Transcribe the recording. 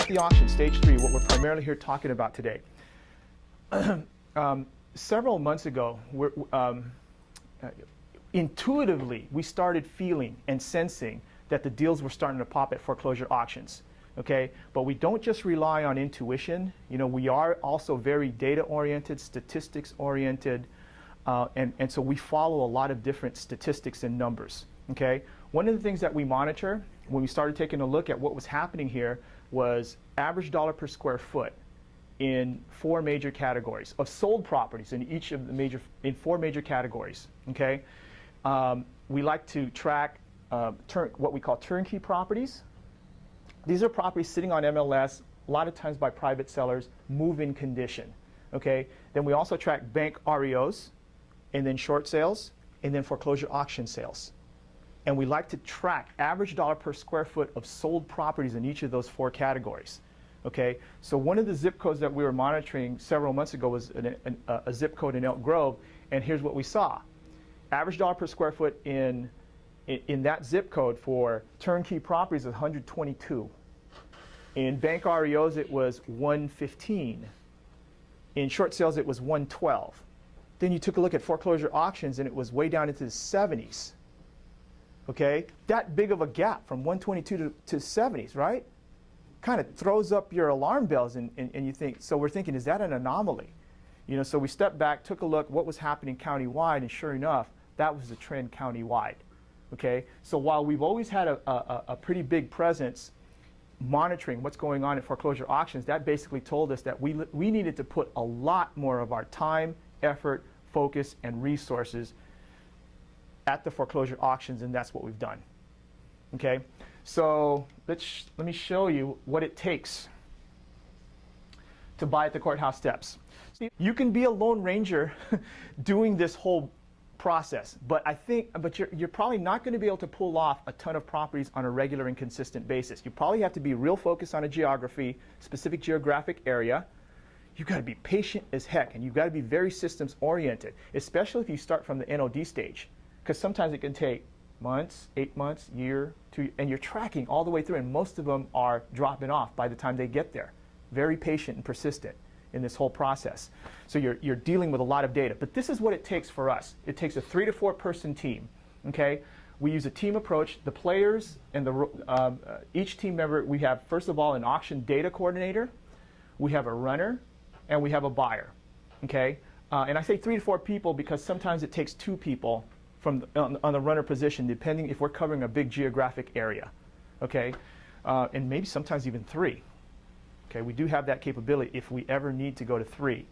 at the auction, stage 3, what we're primarily here talking about today. Several months ago, intuitively, we started feeling and sensing that the deals were starting to pop at foreclosure auctions. Okay, but we don't just rely on intuition. You know, we are also very data-oriented, statistics-oriented, and so we follow a lot of different statistics and numbers. Okay, one of the things that we monitor when we started taking a look at what was happening here was average dollar per square foot in 4 major categories of sold properties in each of the four major categories. Okay, we like to track what we call turnkey properties. These are properties sitting on MLS, a lot of times by private sellers, move-in condition. Okay, then we also track bank REOs, and then short sales, and then foreclosure auction sales. And we like to track average dollar per square foot of sold properties in each of those 4 categories. Okay, so one of the zip codes that we were monitoring several months ago was a zip code in Elk Grove, and here's what we saw. Average dollar per square foot in that zip code for turnkey properties is 122. In bank REOs, it was 115. In short sales, it was 112. Then you took a look at foreclosure auctions, and it was way down into the 70s. Okay, that big of a gap from 122 to 70s, right? Kind of throws up your alarm bells, and you think, so we're thinking, is that an anomaly? You know, so we stepped back, took a look what was happening countywide, and sure enough, that was the trend countywide. Okay, so while we've always had a pretty big presence monitoring what's going on at foreclosure auctions, that basically told us that we needed to put a lot more of our time, effort, focus, and resources at the foreclosure auctions, and that's what we've done. Okay, so let me show you what it takes to buy at the courthouse steps. See, you can be a lone ranger doing this whole process, but you're probably not going to be able to pull off a ton of properties on a regular and consistent basis. You probably have to be real focused on a geography, specific geographic area. You've got to be patient as heck, and you've got to be very systems oriented, especially if you start from the NOD stage, because sometimes it can take months, 8 months, year, 2, and you're tracking all the way through, and most of them are dropping off by the time they get there. Very patient and persistent in this whole process. So you're dealing with a lot of data, but this is what it takes for us. It takes a 3 to 4 person team. Okay, we use a team approach. The players and each team member, we have first of all an auction data coordinator, we have a runner, and we have a buyer. Okay, and I say 3 to 4 people because sometimes it takes 2 people on the runner position, depending if we're covering a big geographic area. Okay, and maybe sometimes even 3. Okay, we do have that capability if we ever need to go to 3.